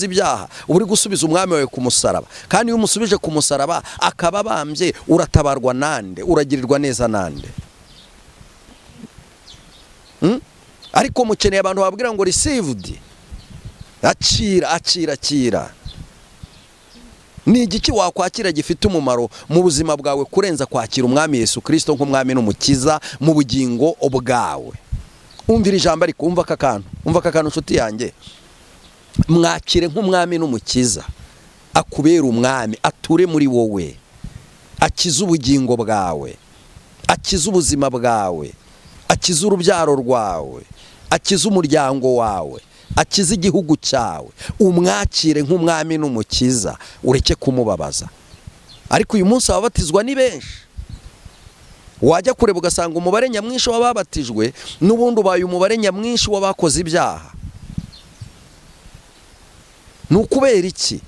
ibyaha uri gusubiza umwami wawe ku musaraba, kandi iyo umusubije ku musaraba akaba bambye, uratabarwa nande, uragirirwa neza nande? Ariko mukeneye abantu babwira ngo received, akira. Ni igiki wakwakira gifite umumaro mu buzima bwawe kurenza kwakira umwami Yesu Kristo nk'umwami n'umukiza mu bugingo bwawe? Umvira ijambo ariko umva aka kantu nshuti yanjye. Mwakire nk'umwami n'umukiza, akubera umwami, ature muri wowe, akiza ubugingo bwawe, akiza ubuzima bwawe, akiza urubyaro rwawe, akiza umuryango wawe, akiza igihugu cyawe. Umwakire nk'umwami n'umukiza, ureke kumubabaza. Ariko uyu munsi ababatizwa ni benshi, wajya kureba ugasanga umubare nyamwinshi w'ababatijwe n'ubundi ubaye umubare nyamwinshi w'abakoze ibyaha. Ni ukubera iki?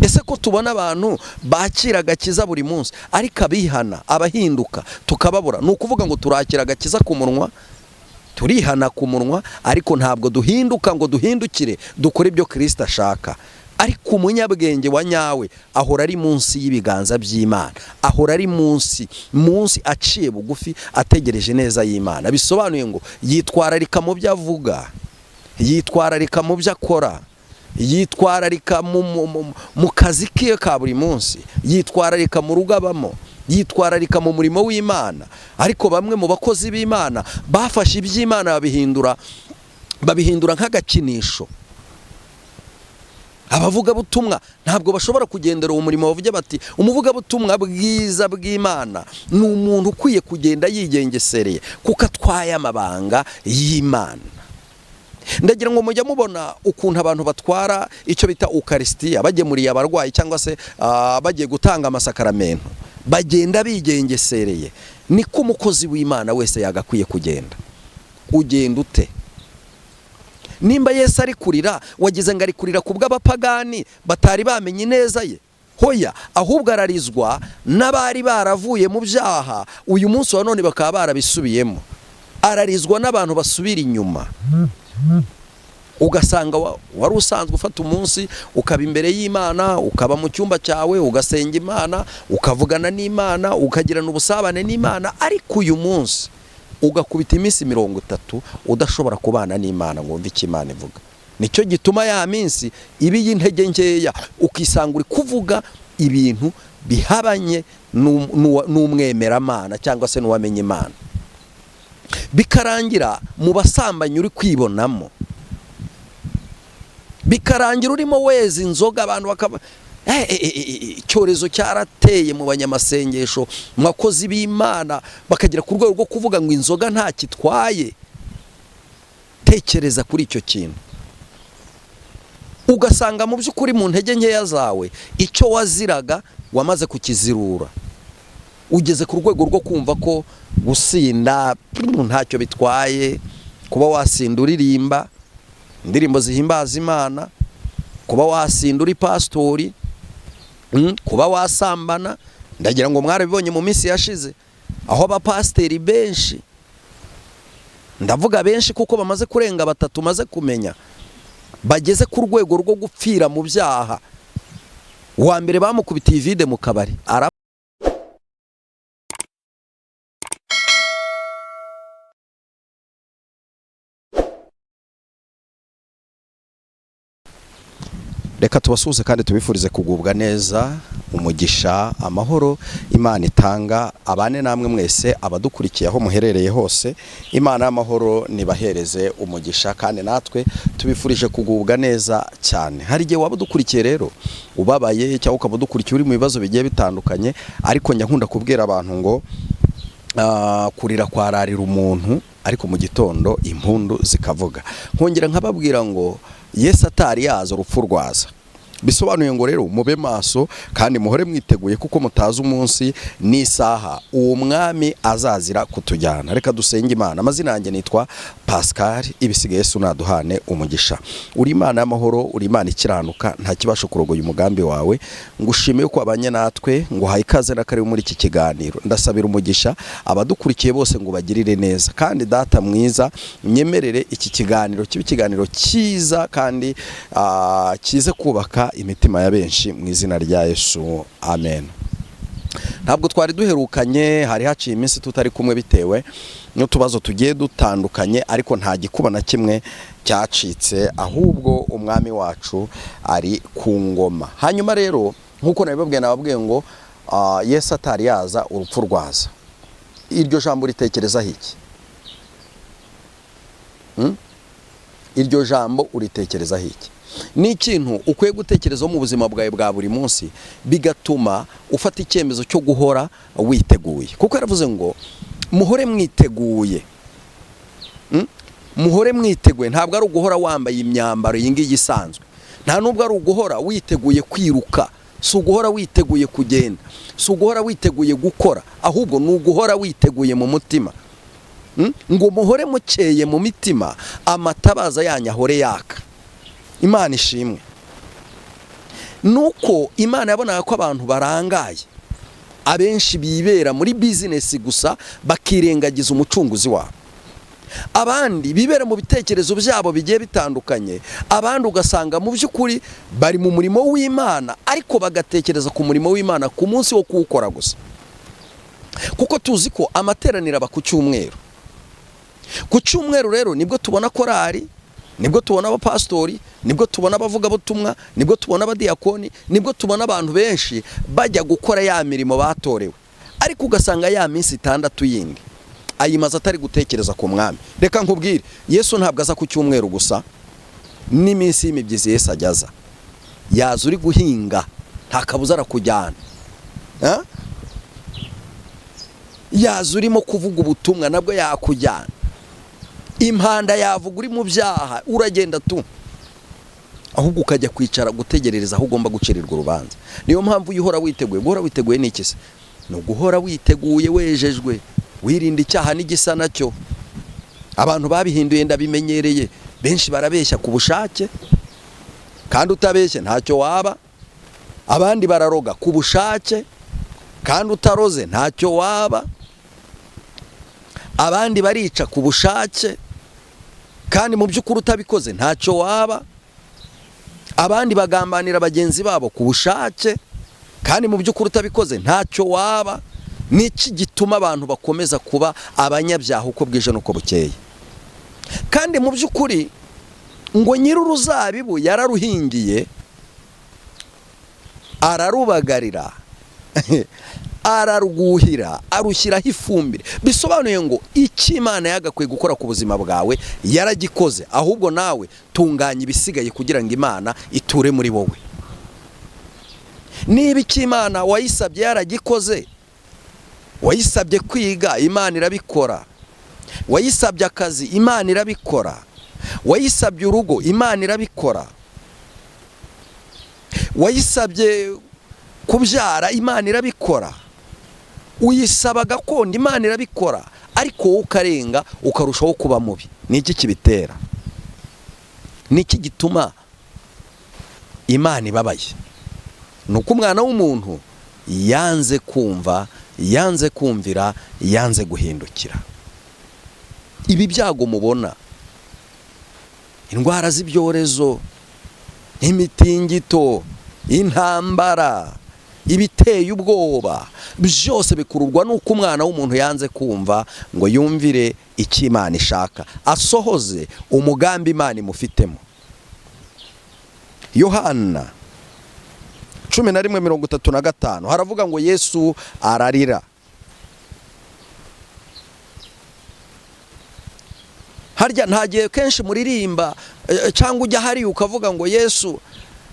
Ese ko tubona abantu bakira agakiza buri munsi ariko abihana, abahinduka tukababura? Ni ukuvuga ngo turakira agakiza ku munwa, turihana ku munwa, ariko ntabwo duhinduka ngo duhindukire dukore ibyo Kristo ashaka. Ariko umunyabwenge wa nyawe ahora ari munsi y'ibiganza by'Imana, ahora ari munsi aciye bugufi ategereje neza y'Imana. Bisobanuye ngo yitwararika mu byo avuga, yitwararika mu byo akora, yitwararika mu kazi ke ka buri munsi, yitwararika mu rugo abamo, yitwararika mu murimo w'Imana. Ariko bamwe mu bakozi b'Imana bafashe iby'Imana babihindura nk'agakinisho. Abavugabutumwa ntabwo bashobora kugendera uwo murimo, bavuge bati umuvugabutumwa bwiza bw'Imana ni umuntu ukwiye kugenda yigengesereye kuko atwaye amabanga y'Imana. Ndagira ngo mujya mubona ukuntu abantu batwara icyo bita Eucharistia bagemuriye abarwayi cyangwa se bagiye gutanga amasakaramentu, bagenda bigengesereye. Niko umukozi w'Imana wese yagakwiye kugenda. Ugenda ute? Nimba Yesu ari kurira, wagize ngo ari kurira ku bw'abapagani batari bamenye neza ye? Hoya, ahubwo ararizwa n'abari baravuye mu byaha, uyu munsi wa none bakaba barabisubiyemo. Ararizwa n'abantu basubira inyuma. Ugasanga wari usanzwe ufata umunsi ukaba imbere y'Imana, ukaba mu cyumba cyawe ugasenga Imana, ukavugana n'Imana, ukagirana ubusabane n'Imana, ariko uyu munsi ugakubita iminsi 30 udashobora kubana n'Imana ngo wumve icyo Imana ivuga. Nicyo gituma ya minsi ibi y'intege nkeya, ukisanga uri kuvuga ibintu bihabanye n'umwemeramana cyangwa se n'uwamenye Imana, bikarangira mu basambanyi uri kwibonamo, bikarangira urimo weza inzoga. Abantu bakaba icyorezo cyarateye mu banyamasengesho, mu bakozi b'Imana, bakagira ku rwego rwo kuvuga ngo inzoga nta kitwaye. Tekereza kuri icyo kintu, ugasanga mu by'ukuri mu ntege nkeya zawe icyo waziraga wamaze kukizirura. Ugeze ku rwego rwo kumva ko gusinda ntacyo bitwaye, kuba wasinda uririmba indirimbo zihimbaza Imana, kuba wasinda uri pastori, kuba wasambana. Ndagira ngo mwarabibonye mu minsi yashize aho abapasteri benshi, ndavuga benshi kuko bamaze kurenga 3 maze kumenya, bageze ku rwego rwo gupfira mu byaha. Uwa mbere bamukubitiye ivide mu kabari, reka tubasuhuze kandi tubifurize kugubwa neza, umugisha, amahoro Imana itanga abane namwe mwese abadukurikiye aho muherereye hose. Imana y'amahoro nibahereze umugisha, kandi natwe tubifurije kugubwa neza cyane. Hari igihe waba dukurikiye rero ubabaye cyangwa ukaba dukurikiye uri mu bibazo bigiye bitandukanye, ariko njya nkunda kubwira abantu ngo kurira kwararira umuntu, ariko mu gitondo impundu zikavuga. Nkongera nkababwira ngo Yesu atari yaza urupfu rwaza, bisobanuye ngo rero mube maso kandi muhore mwiteguye kuko mutazi umunsi n'isaha uwo mwami azazira kutujyana. Reka dusenge Imana. Amazina yanjye nitwa Pascal, ibisigaye Yesu naduhane umugisha. Uri Imana y'amahoro, uri Imana ikiranuka, nta kibasho kurogoya umugambi wawe. Ngushimiye ko abanye natwe, ngo haye ikaze na kare muri iki kiganiro. Ndasabira umugisha abadukurikiye bose ngo bagirire neza, kandi data mwiza nyemerere iki kiganiro kibe ikiganiro cyiza kandi kize kubaka imitima ya benshi mu izina rya Yesu, amen. Ntabwo twari duherukanye, hari haciye iminsi tutari kumwe bitewe n'utubazo tugiye dutandukanye, ariko nta gikuba na kimwe cyacitse, ahubwo umwami wacu ari ku ngoma. Hanyuma rero nkuko nababwiye ngo Yesu atari yaza urupfu rwaza. Iryo jambo ritekereza iki? Iryo jambo uritekereza iki? Ni ikintu ukwiye gutekerezaho mu buzima bwawe bwa buri munsi, bigatuma ufata icyemezo cyo guhora witeguye. Kuko yaravuze ngo muhore mwiteguye. Muhore mwiteguye, ntabwo ari uguhora wambaye imyambaro yingiye isanzwe, nta nubwo ari uguhora witeguye kwiruka, si uguhora witeguye kugenda, si uguhora witeguye gukora, ahubwo ni uguhora witeguye mu mutima. Ngo muhore mukeye mu mitima, amatabaza yanyu ahore yaka. Imana ishimwe. Nuko Imana yabonaga ko abantu barangaye, abenshi bibera muri bizinesi gusa bakirengagiza umucunguzi wabo. Abandi bibera mu bitekerezo byabo bigiye bitandukanye, abandi ugasanga mu by'ukuri bari mu murimo w'Imana ariko bagatekereza ku murimo w'Imana ku munsi wo kuwukora gusa. Kuko tuzi ko amateraniro aba ku cyumweru. Ku cyumweru rero nibwo tubona korari, nibwo tubona abapastori, nibwo tubona abavugabutumwa, nibwo tubona abadiyakoni, nibwo tubona abantu benshi bajya gukora ya mirimo batorewe. Ariko ugasanga ya minsi 6 yindi ayimaze atari gutekereza ku mwami. Reka nkubwire, Yesu ntabwo aza ku cyumweru gusa, n'iminsi y'imibyizi Yesu ajyaza. Yaza uri guhinga, nta kabuza arakujyana. Yaza urimo kuvuga ubutumwa, nabwo yakujyana. Impanda yavuga uri mu byaha, uragenda tu, ahubwo ukajya kwicara gutegerereza aho ugomba gucirirwa urubanza. Niyo mpamvu uhora witeguye. Guhora witeguye ni iki se? Ni uguhora witeguye wejejwe, wirinda icyaha n'igisa nacyo. Abantu babihinduye ndabimenyereye, benshi barabeshya ku bushake, kandi utabeshye ntacyo waba. Abandi bararoga ku bushake, kandi utaroze ntacyo waba. Abandi barica ku bushake, kandi mu by'ukuri utabikoze ntacyo waba. Abandi bagambanira bagenzi babo ku bushake, kandi mu by'ukuri utabikoze ntacyo waba. Niki gituma abantu bakomeza kuba abanyabyaha uko bwije nuko bukeye? Kandi mu by'ukuri ngo nyir'uruzabibu yararuhingiye, ararubagarira, ararwuhira, arushyiraho ifumbire. Bisobanuye ngo icyo Imana yagakwiye gukora ku buzima bwawe yaragikoze, ahubwo nawe tunganya ibisigaye kugira ngo Imana iture muri wowe. Niba icyo Imana wayisabye yaragikoze, wayisabye kwiga, Imana irabikora. Wayisabye akazi, Imana irabikora. Wayisabye urugo, Imana irabikora. Wayisabye kubyara, Imana irabikora. Uyisaba gakondo, Imana irabikora. Ariko wowe ukarenga ukarushaho kuba mubi. Ni iki kibitera? Ni iki gituma Imana ibabaye? Nuko umwana w'umuntu yanze kumva, yanze kumvira, yanze guhindukira. Ibi byago mubona, indwara z'ibyorezo, imitingito, intambara, ibiteye ubwoba, byose bikururwa nuko umwana w'umuntu yanze kumva ngo yumvire icyo Imana ishaka, asohoze umugambi Imana imufitemo. Yohana 11:35 haravuga ngo Yesu ararira. Harya ntagiye kenshi muririmba cyangwa ujya hari ukavuga ngo Yesu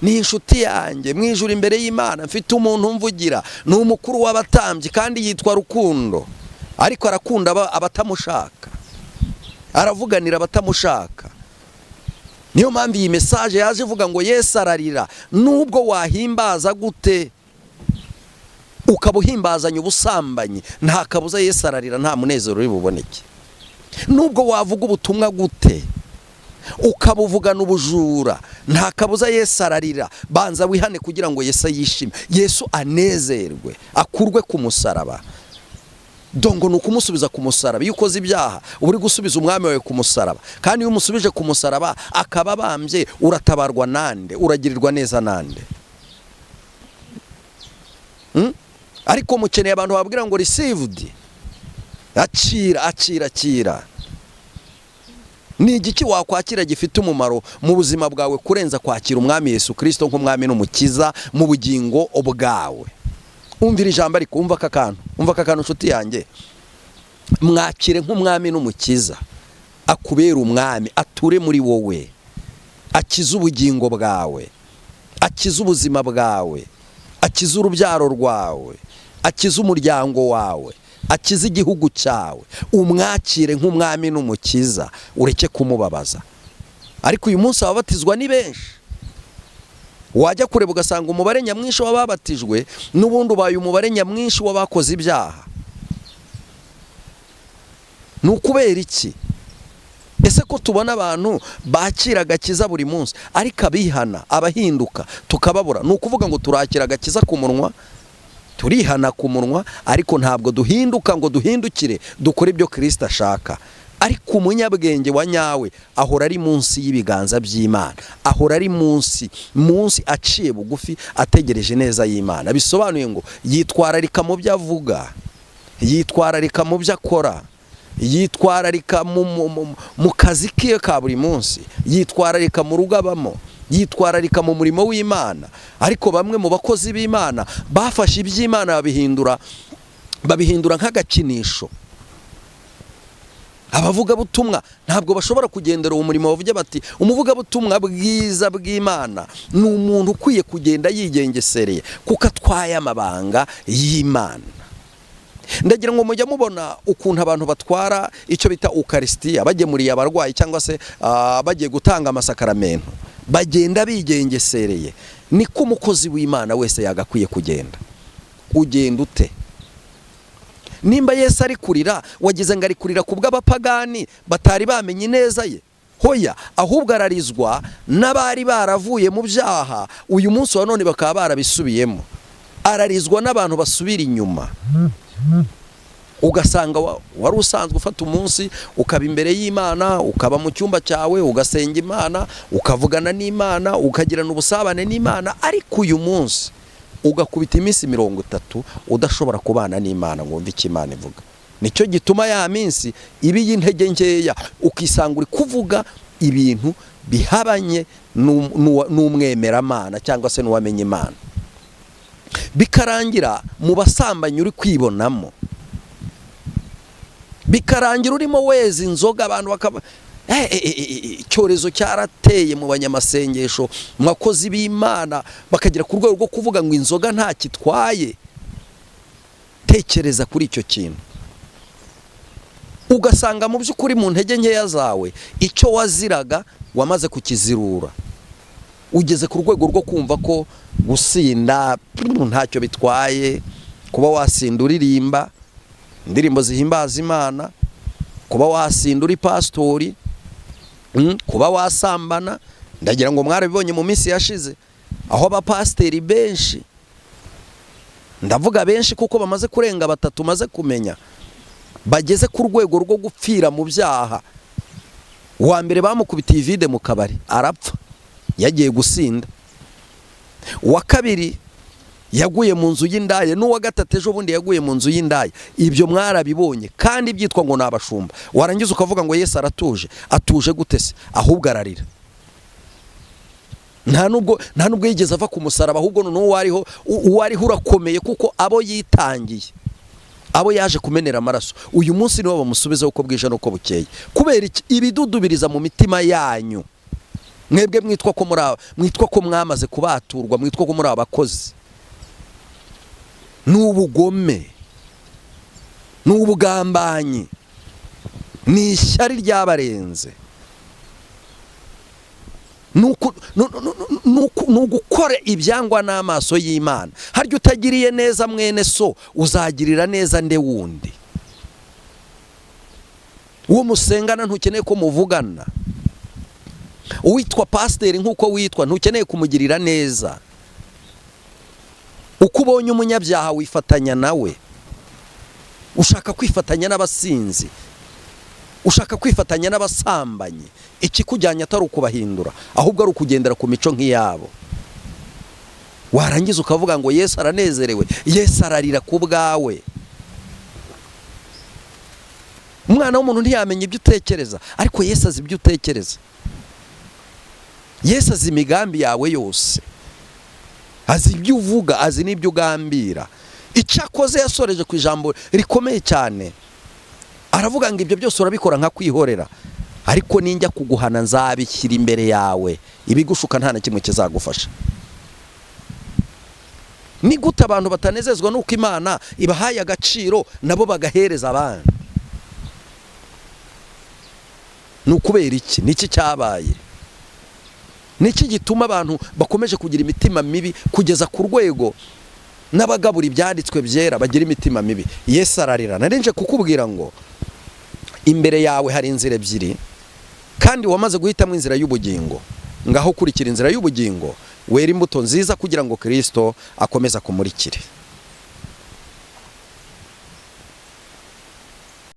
ni inshuti yanjye mu ijuru imbere y'Imana, mfite umuntu mvugira, ni umukuru w'abatambyi kandi yitwa Rukundo, ariko arakunda abatamushaka, aravuganira abatamushaka. niyo mpamvu iyi message yaje ivuga ngo Yesu ararira. Nubwo wahimbaza gute ukaba uhimbazanya ubusambanyi, nta kabuza Yesu ararira, nta munezero uri buboneke. Nubwo wavuga ubutumwa gute ukabuvugana ubujura, nta kabuza Yesu ararira. Banza wihane kugira ngo Yesu yishime, Yesu anezerwe, akurwe ku musaraba. Dongo nuko umusubiza ku musaraba. Iyo ukoze ibyaha uri gusubiza umwami wawe ku musaraba, kandi iyo umusubije ku musaraba akaba bambye, uratabarwa nande, uragirirwa neza nande. Ariko mukeneye abantu babwira ngo received, akira. Ni igiki wakwakira gifite umumaro mu buzima bwawe kurenza kwakira umwami Yesu Kristo nk'umwami n'umukiza mu bugingo bwawe? Umvira ijambo ariko umva aka kantu nshuti yanjye. Mwakire nk'umwami n'umukiza, akubera umwami, ature muri wowe, akiza ubugingo bwawe, akiza ubuzima bwawe, akiza urubyaro rwawe, akiza umuryango wawe, akiza igihugu cyawe. Umwakire nk'umwami n'umukiza, ureke kumubabaza. Ariko uyu munsi ababatizwa ni benshi, wajya kureba ugasanga umubare nyamwinshi w'ababatijwe n'ubundi ubaye umubare nyamwinshi w'abakoze ibyaha. Ni ukubera iki? Ese ko tubona abantu bakira agakiza buri munsi ariko abihana, abahinduka tukababura? Ni ukuvuga ngo turakira agakiza ku munwa, turihana ku munwa, ariko ntabwo duhinduka ngo duhindukire dukora ibyo Kristo ashaka. Ariko umunyabwenge wa nyawe ahora ari munsi y'ibiganza by'Imana, ahora ari munsi aciye bugufi, ategereje neza y'Imana. Bisobanuye ngo yitwararika mu byo avuga, yitwararika mu byo akora, yitwararika mu kazi ke ka buri munsi, yitwararika mu rugo abamo, yitwararika mu murimo w'Imana. Ariko bamwe mu bakozi b'Imana bafashe iby'Imana babihindura nk'agakinisho. Abavugabutumwa ntabwo bashobora kugendera uwo murimo, bavuge bati umuvugabutumwa bwiza bw'Imana ni umuntu ukwiye kugenda yigengesereye kuko atwaye amabanga y'Imana. Ndagira ngo mujya mubona ukuntu abantu batwara icyo bita Eucharistia bagemuriye abarwayi cyangwa se bagiye gutanga amasakaramentu, bagenda bigengesereye. Niko umukozi w'Imana wese yagakwiye kugenda. Ugenda ute? Nimba Yesu ari kurira, wagize ngo ari kurira ku bw'abapagani batari bamenye neza ye? Hoya, ahubwo ararizwa n'abari baravuye mu byaha, uyu munsi wa none bakaba barabisubiyemo. Ararizwa n'abantu basubira inyuma. Ugasanga wari usanzwe ufata umunsi ukaba imbere y'Imana, ukaba mu cyumba cyawe ugasenga Imana, ukavugana n'Imana, ukagirana ubusabane n'Imana, ariko uyu munsi ugakubita iminsi 30 udashobora kubana n'Imana ngo wumve icyo Imana ivuga. Nicyo gituma ya minsi ibi y'intege nkeya, ukisanga uri kuvuga ibintu bihabanye n'umwemeramana cyangwa se n'uwamenye Imana, bikarangira mu basambanyi uri kwibonamo, bikarangira urimo weza inzoga. Abantu bakaba icyorezo cyarateye mu banyamasengesho, mu bakozi b'Imana, bakagira ku rwego rwo kuvuga ngo inzoga nta kitwaye. Tekereza kuri icyo kintu, ugasanga mu by'ukuri mu ntege nkeya zawe icyo waziraga wamaze kukizirura. Ugeze ku rwego rwo kumva ko gusinda ntacyo bitwaye, kuba wasinda uririmba indirimbo zihimbaza Imana, kuba wasinda uri pastori, kuba wasambana. Ndagira ngo mwarabibonye mu minsi yashize aho abapasteri benshi, ndavuga benshi kuko bamaze kurenga 3 maze kumenya, bageze ku rwego rwo gupfira mu byaha. Uwa mbere bamukubitiye ivide mu kabari arapfa, yagiye gusinda. Uwa kabiri yaguye mu nzu y'indaya, n'uwa gatatu ejo bundi yaguye mu nzu y'indaya. Ibyo mwarabibonye, kandi byitwa ngo nabashumba. Warangiza ukavuga ngo Yesu aratuje. Atuje gute se? Ahubwo ararira. Nta nubwo yigeze ava ku musaraba, ahubwo n'uwariho urakomeye kuko abo yitangiye, abo yaje kumenera amaraso, uyu munsi nibo bamusubiza uko bwije nuko bukeye. Kubera ibidudubiriza mu mitima yanyu, mwebwe mwitwa ko mwamaze kubaturwa, mwitwa ko muri abakozi. N'ubugome, n'ubugambanyi, ni ishyari ryabarenze. ugukora ibyangwa n'amaso y'Imana. Harya utagiriye neza mwene so uzagirira neza nde wundi? Uwo musengana ntukeneye ko muvugana. Uwitwa pasiteri nk'uko witwa ntukeneye kumugirira neza. Uko ubonye umunyabyaha wifatanya nawe. Ushaka kwifatanya n'abasinzi, ushaka kwifatanya n'abasambanyi, ikikujyanye atari ukubahindura, ahubwo ari ukugendera ku mico nk'iyabo. Warangiza ukavuga ngo Yesu aranezerewe, Yesu ararira ku bwawe. Umwana w'umuntu ntiyamenya ibyo utekereza, ariko Yesu azi ibyo utekereza. Yesu azi imigambi yawe yose, azi ibyo uvuga, azi n'ibyo ugambira. Icyakoze yasoreje ku ijambo rikomeye cyane, aravuga ngo ibyo byose urabikora nka kwihorera, ariko ninjya kuguhana nzabishyira imbere yawe, ibigushuka nta na kimwe kizagufasha. Ni gute abantu batanezezwa nuko Imana ibahaye agaciro nabo bagahereza abandi? Ni ukubera iki? Niki cyabaye? Niki gituma abantu bakomeje kugira imitima mibi kugeza ku rwego n'abagabura ibyanditswe byera bagira imitima mibi? Yesu ararira. Narinje kukubwira ngo imbere yawe hari inzira ebyiri, kandi wamaze guhitamo inzira y'ubugingo. Ngaho kurikira inzira y'ubugingo, wera imbuto nziza kugira ngo Kristo akomeze akumurikire.